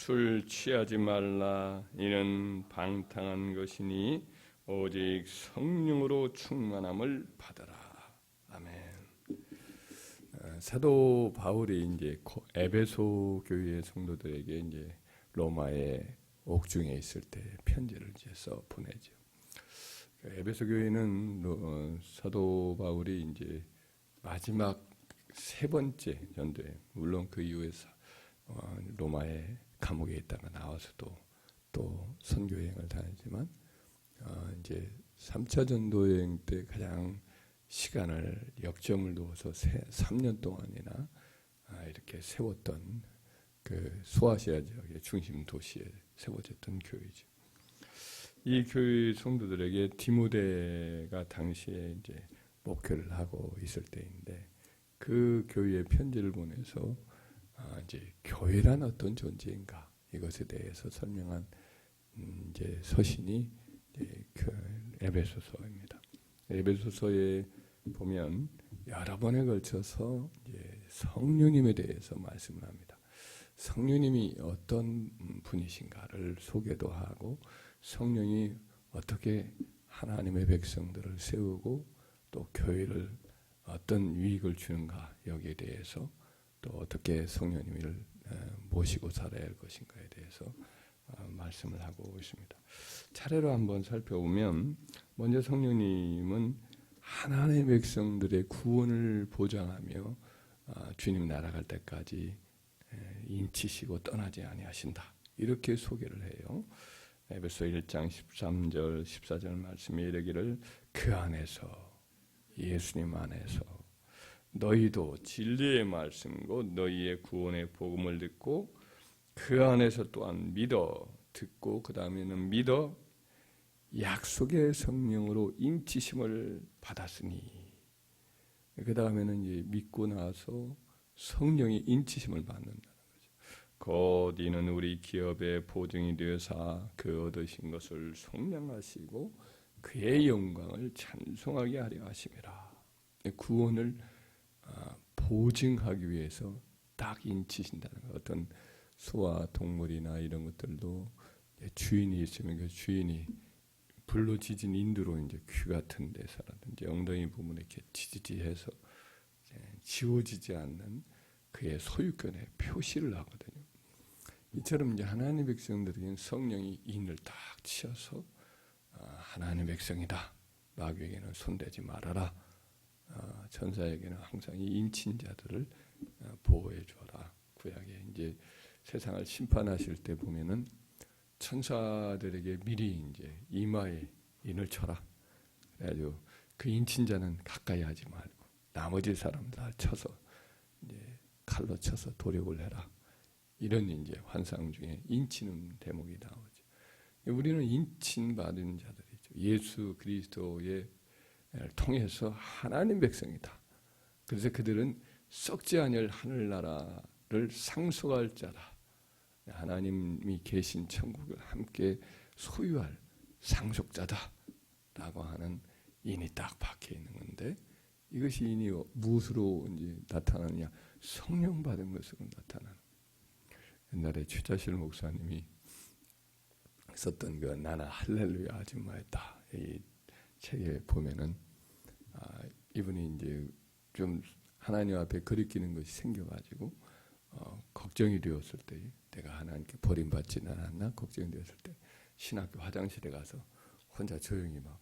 술 취하지 말라. 이는 방탕한 것이니 오직 성령으로 충만함을 받아라. 아멘. 사도 바울이 이제 에베소 교회의 성도들에게 이제 로마의 옥중에 있을 때 편지를 이제 써 보내죠. 에베소 교회는 사도 바울이 이제 마지막 세 번째 전도에, 물론 그 이후에 로마의 감옥에 있다가 나와서도 또 선교 여행을 다니지만 이제 3차 전도 여행 때 가장 시간을 역점을 두어서 3년 동안이나 이렇게 세웠던 그 소아시아 지역의 중심 도시에 세워졌던 교회죠. 이 교회 성도들에게 디모데가 당시에 이제 목회를 하고 있을 때인데 그 교회에 편지를 보내서 이제 교회란 어떤 존재인가 이것에 대해서 설명한 이제 서신이 이제 그 에베소서입니다. 에베소서에 보면 여러 번에 걸쳐서 이제 성령님에 대해서 말씀을 합니다. 성령님이 어떤 분이신가를 소개도 하고 성령이 어떻게 하나님의 백성들을 세우고 또 교회를 어떤 유익을 주는가 여기에 대해서 또 어떻게 성령님을 모시고 살아야 할 것인가에 대해서 말씀을 하고 있습니다. 차례로 한번 살펴보면 먼저 성령님은 하나님의 백성들의 구원을 보장하며 주님 날아갈 때까지 인치시고 떠나지 아니하신다. 이렇게 소개를 해요. 에베소 1장 13절 14절 말씀에 이르기를 그 안에서 예수님 안에서 너희도 진리의 말씀 곧 너희의 구원의 복음을 듣고 그 안에서 또한 믿어 듣고 그 다음에는 믿어 약속의 성령으로 인치심을 받았으니 그 다음에는 이제 믿고 나서 성령이 인치심을 받는다는 거죠. 곧 이는 우리 기업의 보증이 되어사 그 얻으신 것을 속량하시고 그의 영광을 찬송하게 하려 하심이라. 구원을 보증하기 위해서 딱 인치신다는 거. 어떤 소와 동물이나 이런 것들도 주인이 있으면 그 주인이 불로 지진 인두로 이제 귀 같은 데서라든지 엉덩이 부분에 이렇게 지지지해서 지워지지 않는 그의 소유권의 표시를 하거든요. 이처럼 이제 하나님의 백성들에게는 성령이 인을 딱 치어서 하나님의 백성이다. 마귀에게는 손대지 말아라. 천사에게는 항상 이 인친 자들을 보호해 주어라. 구약에 이제 세상을 심판하실 때 보면은 천사들에게 미리 이제 이마에 인을 쳐라. 그래가지고 그 인친 자는 가까이 하지 말고 나머지 사람 다 쳐서 이제 칼로 쳐서 도륙을 해라. 이런 이제 환상 중에 인치는 대목이 나오죠. 우리는 인친 받은 자들이죠. 예수 그리스도의 통해서 하나님 백성이다. 그래서 그들은 썩지 아니할 하늘나라를 상속할 자다. 하나님이 계신 천국을 함께 소유할 상속자다라고 하는 인이 딱 박혀 있는 건데 이것이 인이 무엇으로 이제 나타나느냐? 성령 받은 것으로 나타나는. 옛날에 최자실 목사님이 썼던 그 나는 할렐루야 아줌마였다. 이 책에 보면은 이분이 이제 좀 하나님 앞에 거리끼는 것이 생겨가지고 걱정이 되었을 때 내가 하나님께 버림받지는 않았나 걱정이 되었을 때 신학교 화장실에 가서 혼자 조용히 막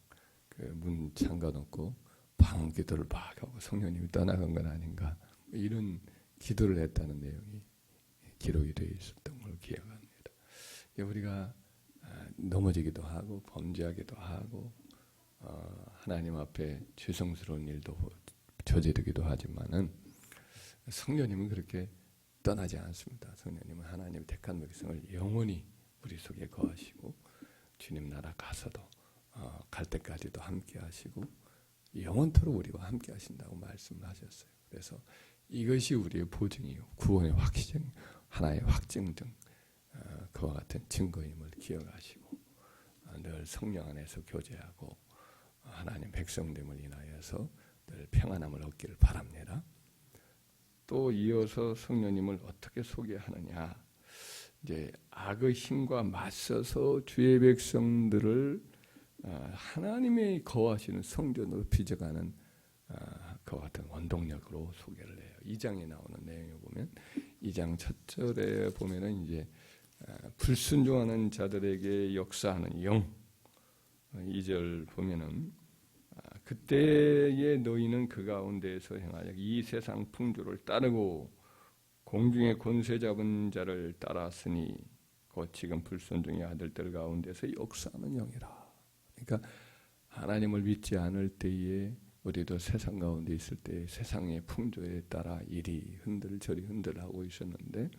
그 문 잠가놓고 방언 기도를 막 하고 성령님이 떠나간 건 아닌가 이런 기도를 했다는 내용이 기록이 되어 있었던 걸 기억합니다. 우리가 넘어지기도 하고 범죄하기도 하고 하나님 앞에 죄송스러운 일도 저지르기도 하지만은 성령님은 그렇게 떠나지 않습니다. 성령님은 하나님의 택한 백성을 영원히 우리 속에 거하시고 주님 나라 가서도 갈 때까지도 함께 하시고 영원토록 우리와 함께 하신다고 말씀을 하셨어요. 그래서 이것이 우리의 보증이요 구원의 확신, 하나의 확증 등 그와 같은 증거임을 기억하시고 늘 성령 안에서 교제하고 하나님 백성됨을 인하여서 늘 평안함을 얻기를 바랍니다. 또 이어서 성령님을 어떻게 소개하느냐? 이제 악의 힘과 맞서서 주의 백성들을 하나님의 거하시는 성전으로 빚어가는 그와 같은 원동력으로 소개를 해요. 2장에 나오는 내용에 보면 2장 첫 절에 보면은 이제 불순종하는 자들에게 역사하는 영, 2절 보면은 그때에 너희는 그 가운데에서 행하여 이 세상 풍조를 따르고 공중의 권세 잡은 자를 따랐으니 곧 지금 불순종의 아들들 가운데서 역사하는 영이라. 그러니까 하나님을 믿지 않을 때에 우리도 세상 가운데 있을 때 세상의 풍조에 따라 이리 흔들 저리 흔들 하고 있었는데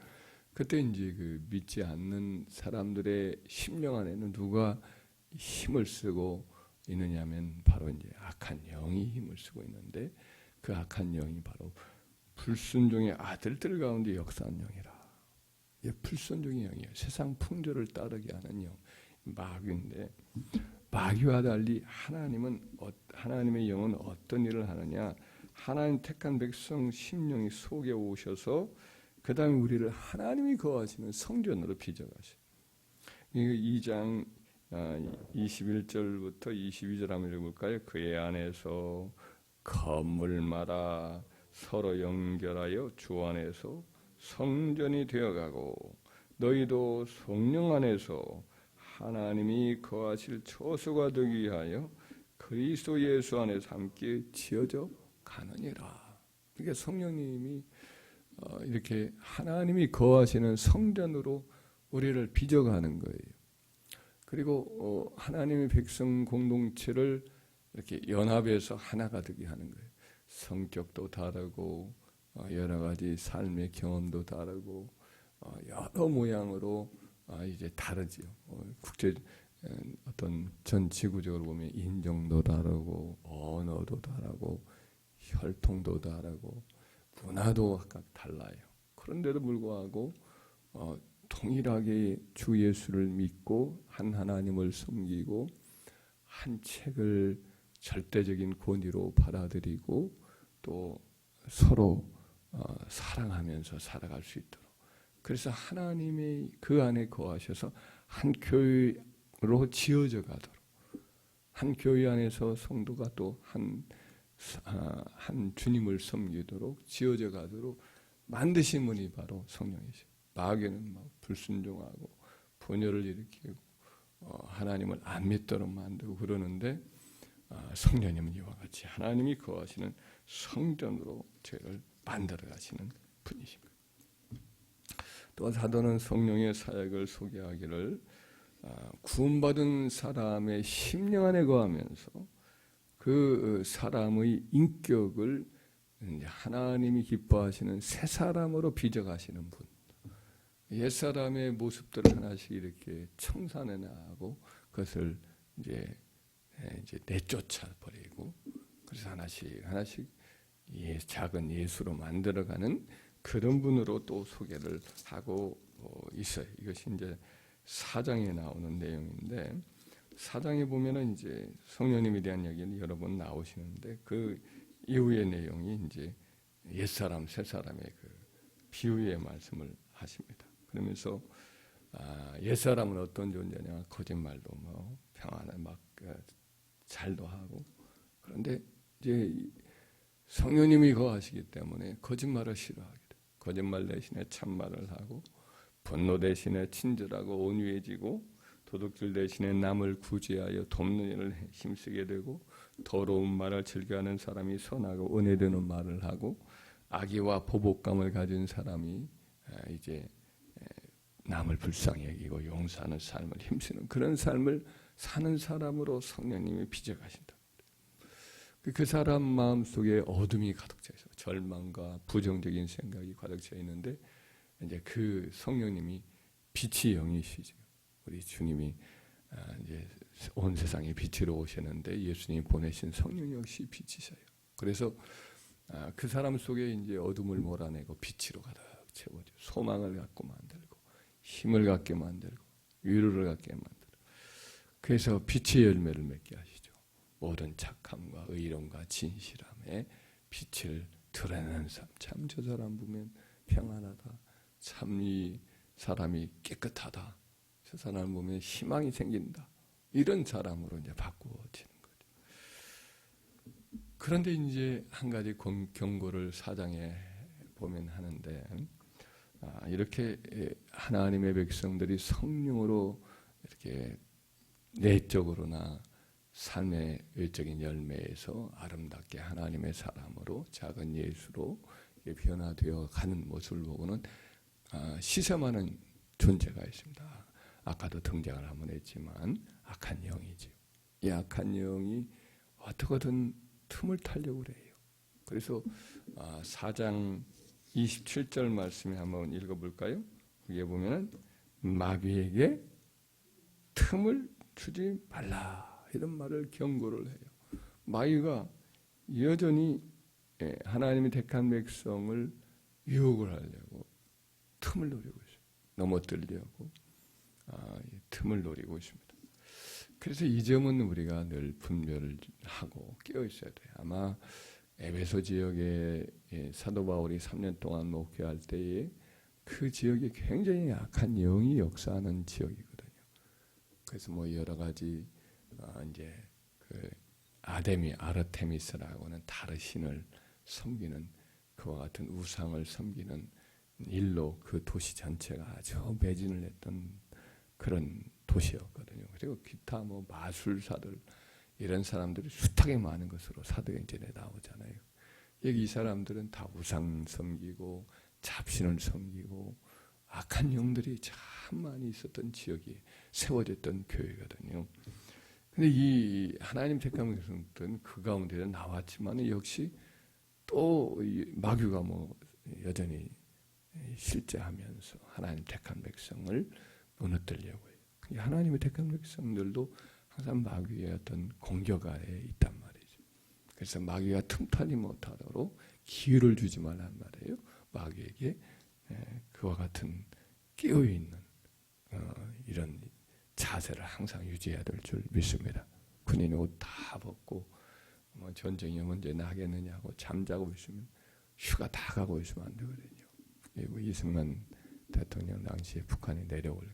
그때 이제 그 믿지 않는 사람들의 심령 안에는 누가 힘을 쓰고 있느냐면 바로 이제 악한 영이 힘을 쓰고 있는데 그 악한 영이 바로 불순종의 아들들 가운데 역사한 영이라. 불순종의 영이에요. 세상 풍조를 따르게 하는 영, 마귀인데 마귀와 달리 하나님의 영은 어떤 일을 하느냐? 하나님 택한 백성 심령이 속에 오셔서 그 다음에 우리를 하나님이 거하시는 성전으로 빚어가셔요. 2장 21절부터 22절 한번 읽어볼까요? 그의 안에서 건물마다 서로 연결하여 주 안에서 성전이 되어가고 너희도 성령 안에서 하나님이 거하실 처소가 되기 위하여 그리스도 예수 안에서 함께 지어져 가느니라. 그러니까 성령님이 이렇게 하나님이 거하시는 성전으로 우리를 빚어가는 거예요. 그리고 하나님의 백성 공동체를 이렇게 연합해서 하나가 되게 하는 거예요. 성격도 다르고 여러 가지 삶의 경험도 다르고 여러 모양으로 이제 다르지요. 국제 어떤 전 지구적으로 보면 인종도 다르고 언어도 다르고 혈통도 다르고 문화도 각각 달라요. 그런데도 불구하고 동일하게 주 예수를 믿고 한 하나님을 섬기고 한 책을 절대적인 권위로 받아들이고 또 서로 사랑하면서 살아갈 수 있도록. 그래서 하나님이 그 안에 거하셔서 한 교회로 지어져 가도록, 한 교회 안에서 성도가 또 한 주님을 섬기도록 지어져 가도록 만드신 분이 바로 성령이시죠. 마귀는 막 불순종하고 분열을 일으키고 하나님을 안 믿도록 만들고 그러는데 성령님은 이와 같이 하나님이 거하시는 성전으로 저희를 만들어 가시는 분이십니다. 또 사도는 성령의 사역을 소개하기를 구원받은 사람의 심령 안에 거하면서 그 사람의 인격을 하나님이 기뻐하시는 새 사람으로 빚어가시는 분. 옛사람의 모습들을 하나씩 이렇게 청산해 나가고 그것을 이제 내쫓아 버리고 그래서 하나씩 작은 예수로 만들어가는 그런 분으로 또 소개를 하고 있어요. 이것이 이제 4장에 나오는 내용인데 4장에 보면은 이제 성령님에 대한 이야기는 여러 번 나오시는데 그 이후의 내용이 이제 옛사람, 새사람의 그 비유의 말씀을 하십니다. 그러면서 옛사람은 어떤 존재냐? 거짓말도 뭐 평안을 막 잘도 하고 그런데 이제 성령님이 거하시기 때문에 거짓말을 싫어하게 돼요. 거짓말 대신에 참말을 하고 분노 대신에 친절하고 온유해지고 도둑질 대신에 남을 구제하여 돕는 일을 힘쓰게 되고 더러운 말을 즐겨하는 사람이 선하고 은혜 되는 말을 하고 악의와 보복감을 가진 사람이 이제 남을 불쌍히 여기고 용서하는 삶을 힘쓰는 그런 삶을 사는 사람으로 성령님이 빚어가신다. 그 사람 마음속에 어둠이 가득 차 있어요. 절망과 부정적인 생각이 가득 차 있는데 이제 그 성령님이 빛의 영이시죠. 우리 주님이 이제 온 세상에 빛으로 오셨는데 예수님이 보내신 성령 역시 빛이셔요. 그래서 그 사람 속에 이제 어둠을 몰아내고 빛으로 가득 채워져 소망을 갖고 만들고 힘을 갖게 만들고 위로를 갖게 만들고 그래서 빛의 열매를 맺게 하시죠. 모든 착함과 의로움과 진실함에 빛을 드러내는 삶. 참 저 사람 보면 평안하다. 참 이 사람이 깨끗하다. 저 사람을 보면 희망이 생긴다. 이런 사람으로 이제 바꾸어지는 거죠. 그런데 이제 한 가지 경고를 4장에 보면 하는데, 이렇게 하나님의 백성들이 성령으로 이렇게 내적으로나 삶의 외적인 열매에서 아름답게 하나님의 사람으로 작은 예수로 변화되어 가는 모습을 보고는 시샘하는 존재가 있습니다. 아까도 등장을 한번 했지만 악한 영이죠. 이 악한 영이 어떻게든 틈을 타려고 그래요. 그래서 4장 27절 말씀에 한번 읽어볼까요? 거기에 보면은 마귀에게 틈을 주지 말라 이런 말을 경고를 해요. 마귀가 여전히 하나님이 택한 백성을 유혹을 하려고 틈을 노리고 있어요. 넘어뜨리려고 틈을 노리고 있습니다. 그래서 이 점은 우리가 늘 분별을 하고 깨어 있어야 돼요. 아마 에베소 지역에 사도 바울이 3년 동안 목회할 때에 그 지역이 굉장히 악한 영이 역사하는 지역이거든요. 그래서 뭐 여러 가지 이제 그 아르테미스라고 하는 다른 신을 섬기는 그와 같은 우상을 섬기는 일로 그 도시 전체가 아주 매진을 했던 그런 도시였거든요. 그리고 기타 뭐 마술사들 이런 사람들이 숱하게 많은 것으로 사도행전에 나오잖아요. 여기 이 사람들은 다 우상 섬기고 잡신을 섬기고 악한 영들이 참 많이 있었던 지역이 세워졌던 교회거든요. 근데 이 하나님 택한 백성들은 그 가운데 나왔지만 역시 또 마귀가 뭐 여전히 실제하면서 하나님 택한 백성을 무너뜨리려고 해요. 하나님의 택한 백성들도 항상 마귀의 어떤 공격 아래에 있단 말이죠. 그래서 마귀가 틈타지 못하도록 기회를 주지 말란 말이에요. 마귀에게 그와 같은 깨어있는 이런 자세를 항상 유지해야 될 줄 믿습니다. 군인 옷 다 벗고 뭐 전쟁이 언제 나겠느냐고 잠자고 있으면 휴가 다 가고 있으면 안 되거든요. 그리고 이승만 대통령 당시에 북한에 내려올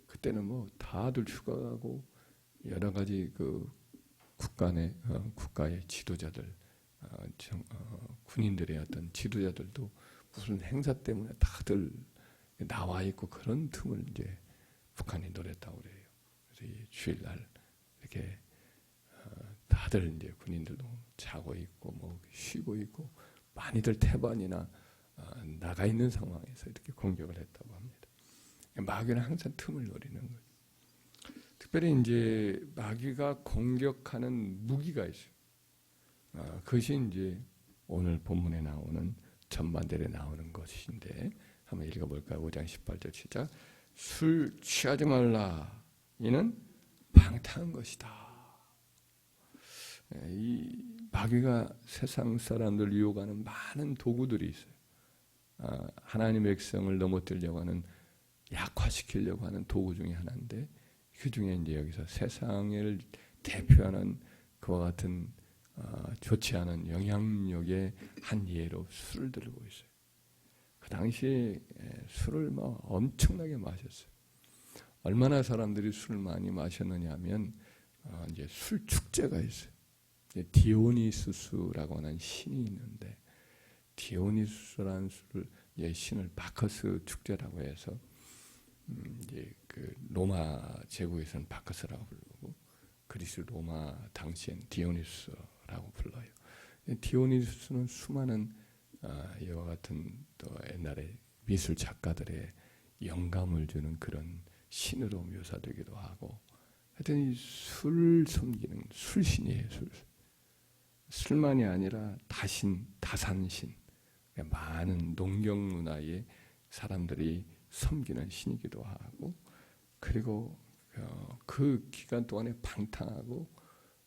그때는 뭐 다들 휴가 가고 여러 가지 그 국가의 지도자들 군인들의 어떤 지도자들도 무슨 행사 때문에 다들 나와 있고 그런 틈을 이제 북한이 노렸다고 그래요. 그래서 이 주일날 이렇게 다들 이제 군인들도 자고 있고 뭐 쉬고 있고 많이들 태반이나 나가 있는 상황에서 이렇게 공격을 했다고 합니다. 마귀는 항상 틈을 노리는 거죠. 특별히 이제 마귀가 공격하는 무기가 있어요. 그것이 이제 오늘 본문에 나오는 전반절에 나오는 것인데 한번 읽어볼까요? 5장 18절 시작. 술 취하지 말라. 이는 방탕한 것이다. 이 마귀가 세상 사람들 유혹하는 많은 도구들이 있어요. 하나님의 백성을 넘어뜨리려고 하는 약화시키려고 하는 도구 중에 하나인데 그 중에 이제 여기서 세상을 대표하는 그와 같은 좋지 않은 영향력의 한 예로 술을 들고 있어요. 그 당시에 술을 막 엄청나게 마셨어요. 얼마나 사람들이 술을 많이 마셨느냐 하면 이제 술 축제가 있어요. 디오니수스라고 하는 신이 있는데 디오니수스라는 신을 바커스 축제라고 해서 이제 그 로마 제국에서는 바커스라고 부르고 그리스 로마 당시엔 디오니수스라고 불러요. 디오니수스는 수많은 이와 같은 또 옛날에 미술 작가들의 영감을 주는 그런 신으로 묘사되기도 하고 하여튼 이 술 섬기는 술신이에요. 술만이 아니라 다산신 많은 농경 문화의 사람들이 섬기는 신이기도 하고 그리고 그 기간 동안에 방탕하고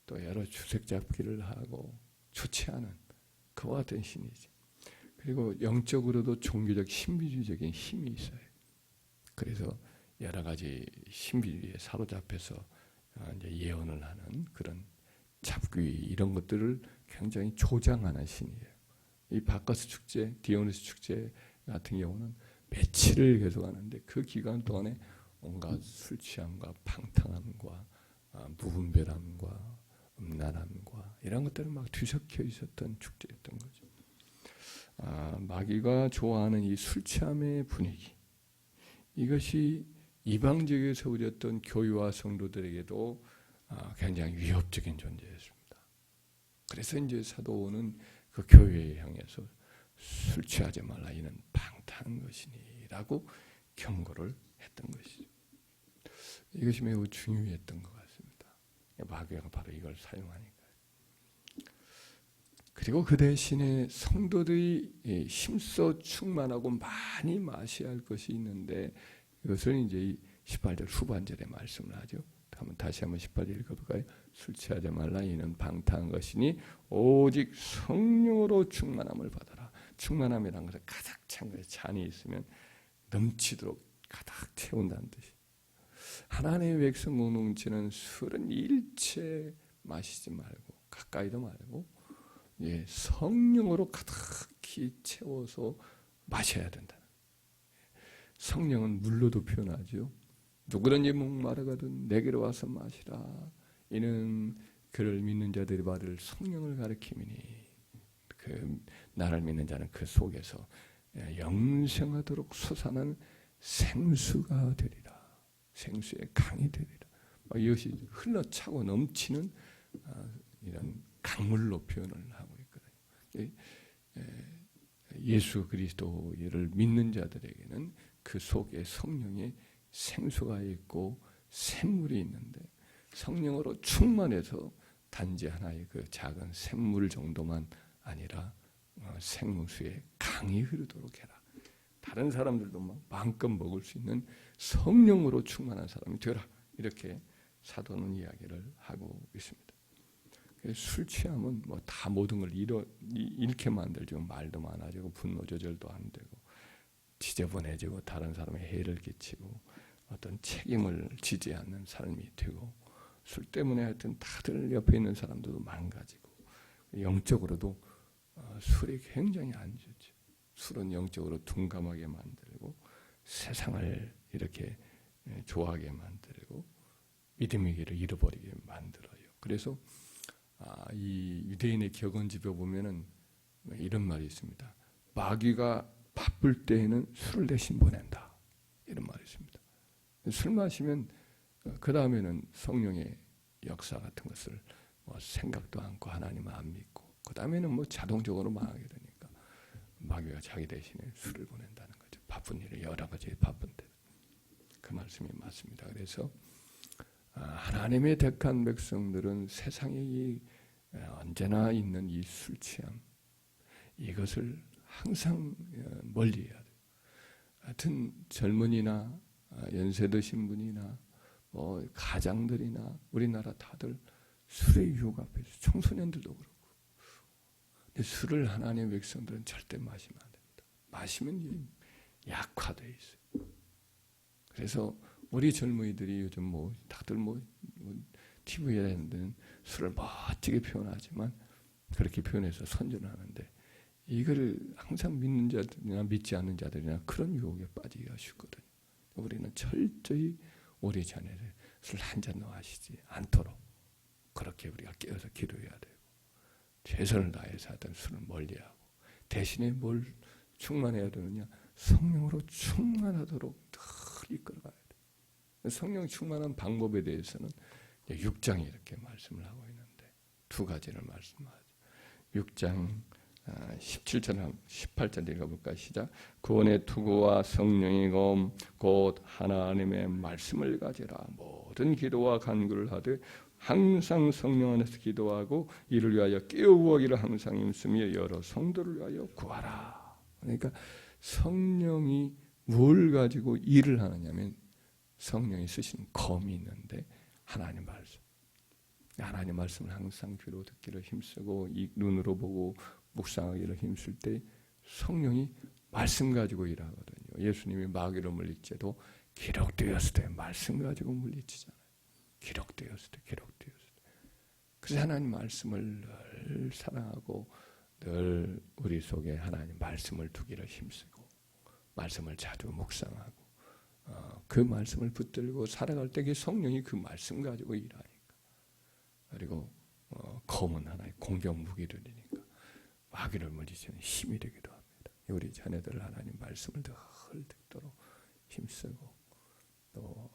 또 여러 주색 잡기를 하고 좋지 않은 그와 같은 신이지. 그리고 영적으로도 종교적 신비주의적인 힘이 있어요. 그래서 여러 가지 신비주의에 사로잡혀서 이제 예언을 하는 그런 잡귀 이런 것들을 굉장히 조장하는 신이에요. 이 바커스 축제, 디오니스 축제 같은 경우는 며칠을 계속하는데 그 기간 동안에 온갖 술 취함과 방탕함과 무분별함과 음란함과 이런 것들은 막 뒤섞여 있었던 축제였던 거죠. 마귀가 좋아하는 이 술 취함의 분위기, 이것이 이방 지역에 세워졌던 교회와 성도들에게도 굉장히 위협적인 존재였습니다. 그래서 이제 사도는 그 교회에 향해서 술 취하지 말라, 이는 방탕한 것이니라고 경고를 했던 것이죠. 이것이 매우 중요했던 것 같습니다. 마귀가 바로 이걸 사용하니까. 그리고 그 대신에 성도들이 힘써 충만하고 많이 마셔야 할 것이 있는데, 이것을 이제 18절 후반절에 말씀을 하죠. 다시 한번 18절 읽어볼까요? 술 취하지 말라, 이는 방탕한 것이니 오직 성령으로 충만함을 받아라. 충만함이라는 것은 가득 찬 거예요. 잔이 있으면 넘치도록 가득 채운다는 뜻이. 하나님의 백성 공동체는 술은 일체 마시지 말고 가까이도 말고 성령으로 가득히 채워서 마셔야 된다. 성령은 물로도 표현하죠. 누구든지 목마르거든 내게로 와서 마시라. 이는 그를 믿는 자들이 받을 성령을 가리킴이니, 그 나를 믿는 자는 그 속에서 영생하도록 솟아나는 생수가 되리라. 생수의 강이 되리라. 이것이 흘러차고 넘치는 이런 강물로 표현을 하고 있거든요. 예수 그리스도를 믿는 자들에게는 그 속에 성령의 생수가 있고 샘물이 있는데, 성령으로 충만해서 단지 하나의 그 작은 샘물 정도만 아니라 생수의 강이 흐르도록 해라. 다른 사람들도 마음껏 먹을 수 있는 성령으로 충만한 사람이 되라. 이렇게 사도는 이야기를 하고 있습니다. 술 취하면 다 모든 걸 잃게 만들죠. 말도 많아지고 분노 조절도 안 되고 지저분해지고 다른 사람에 해를 끼치고 어떤 책임을 지지 않는 삶이 되고, 술 때문에 하여튼 다들 옆에 있는 사람들도 망가지고, 영적으로도 술이 굉장히 안 좋죠. 술은 영적으로 둔감하게 만들고 세상을 이렇게 좋아하게 만들고 믿음의 길을 잃어버리게 만들어요. 그래서 이 유대인의 격언집에 보면은 이런 말이 있습니다. 마귀가 바쁠 때에는 술을 대신 보낸다. 이런 말이 있습니다. 술 마시면 그 다음에는 성령의 역사 같은 것을 생각도 않고 하나님을 안 믿고 그 다음에는 자동적으로 망하게 되니까 마귀가 자기 대신에 술을 보낸다는 거죠. 바쁜 일에 여러 가지 바쁜데 그 말씀이 맞습니다. 그래서 하나님의 택한 백성들은 세상에 언제나 있는 이 술 취함, 이것을 항상 멀리해야 돼요. 하여튼 젊은이나 연세 드신 분이나 가장들이나 우리나라 다들 술의 유혹 앞에서, 청소년들도 그렇고. 근데 술을 하나님의 백성들은 절대 마시면 안 됩니다. 마시면 약화돼 있어요. 그래서 우리 젊은이들이 요즘 다들 TV에 하는 술을 멋지게 표현하지만 그렇게 표현해서 선전을 하는데, 이거를 항상 믿는 자들이나 믿지 않는 자들이나 그런 유혹에 빠지기가 쉽거든요. 우리는 철저히 오래 전에 술 한 잔도 마시지 않도록 그렇게 우리가 깨어서 기도해야 되고, 최선을 다해서 하던 술을 멀리하고, 대신에 뭘 충만해야 되느냐? 성령으로 충만하도록 늘 이끌어가야 돼요. 성령 충만한 방법에 대해서는 6장에 이렇게 말씀을 하고 있는데 두 가지를 말씀하죠. 6장 17절, 18절 읽어볼까요? 시작. 구원의 투구와 성령의 검 곧 하나님의 말씀을 가지라. 모든 기도와 간구를 하되 항상 성령 안에서 기도하고 이를 위하여 깨어구하기를 항상 힘쓰며 여러 성도를 위하여 구하라. 그러니까 성령이 뭘 가지고 일을 하느냐면 성령이 쓰신 검이 있는데 하나님 말씀. 하나님 말씀을 항상 귀로 듣기를 힘쓰고 이 눈으로 보고 묵상하기를 힘쓸 때 성령이 말씀 가지고 일하거든요. 예수님이 마귀로 물리쳐도 기록되었을 때 말씀 가지고 물리치잖아요. 기록되었을 때. 그래서 하나님 말씀을 늘 사랑하고 늘 우리 속에 하나님 말씀을 두기를 힘쓰고 말씀을 자주 묵상하고 그 말씀을 붙들고 살아갈 때 그 성령이 그 말씀 가지고 일하니까. 그리고 검은 하나의 공격 무기를 이니까 마귀를 물리치는 힘이 되기도 합니다. 우리 자녀들 하나님 말씀을 늘 듣도록 힘쓰고 또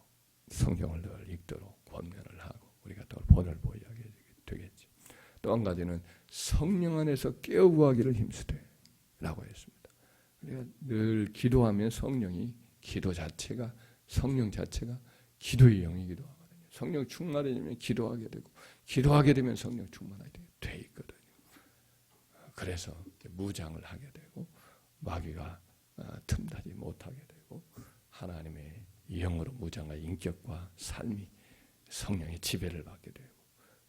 성경을 늘 읽도록 권면을 하고 우리가 또 본을 보이게 되겠지. 또 한 가지는 성령 안에서 깨어 구하기를 힘쓰되 라고 했습니다. 우리가 늘 기도하면 성령이 기도 자체가 성령 자체가 기도의 영이기도 하거든요. 성령 충만해지면 기도하게 되고 기도하게 되면 성령 충만하게 돼 있거든요. 그래서 무장을 하게 되고 마귀가 틈타지 못하게 되고 하나님의 영으로 무장한 인격과 삶이 성령의 지배를 받게 되고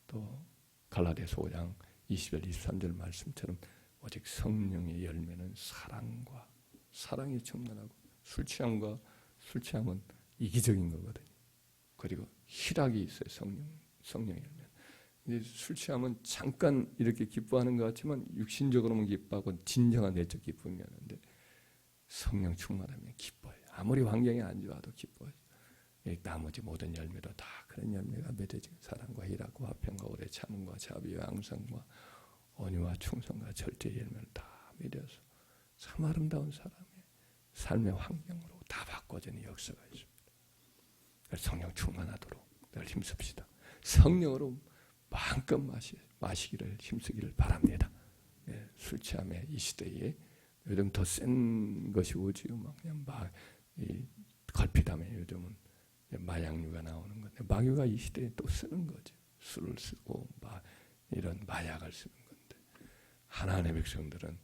또 갈라디아서 5장 20절 23절 말씀처럼 오직 성령의 열매는 사랑이 충만하고 술 취함은 이기적인 거거든요. 그리고 희락이 있어요. 성령의 열매. 근데 술 취함은 잠깐 이렇게 기뻐하는 것 같지만 육신적으로는 기뻐하고 진정한 내적 기쁨이 없는데 성령 충만하면 기뻐요. 아무리 환경이 안 좋아도 기뻐요. 나머지 모든 열매도 다 그런 열매가 맺어지고 사랑과 희락과 화평과 오래 참음과 자비와 양성과 온유와 충성과 절제의 열매를 다 맺어서 참 아름다운 사람의 삶의 환경으로 다 바꿔지는 역사가 있습니다. 성령 충만하도록 늘 힘씁시다. 성령으로 마음껏 마시기를 힘쓰기를 바랍니다. 술 취함의 이 시대에 요즘 더 센 것이 오지요. 그냥 걸핏하면 요즘은 마약류가 나오는 건데 마귀가 이 시대에 또 쓰는 거죠. 술을 쓰고 이런 마약을 쓰는 건데 하나님의 백성들은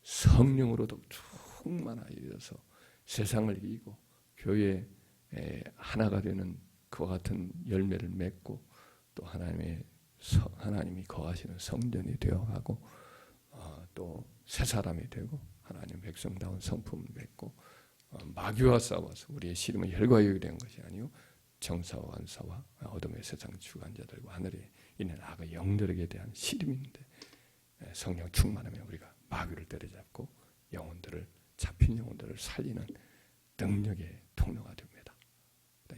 성령으로도 충만하여서 세상을 이기고 교회에 하나가 되는 그와 같은 열매를 맺고 또 하나님이 거하시는 성전이 되어가고 또 새 사람이 되고 하나님 백성다운 성품을 맺고 마귀와 싸워서 우리의 씨름은 혈과 육이 된 것이 아니요 정사와 원사와 어둠의 세상 주관자들과 하늘에 있는 악의 영들에게 대한 씨름인데 성령 충만하면 우리가 마귀를 때려잡고 잡힌 영혼들을 살리는 능력의 통로가 됩니다.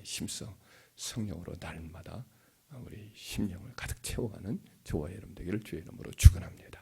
힘써 성령으로 날마다 우리 심령을 가득 채워가는 저와 여러분 되기를 주의 이름으로 축원합니다.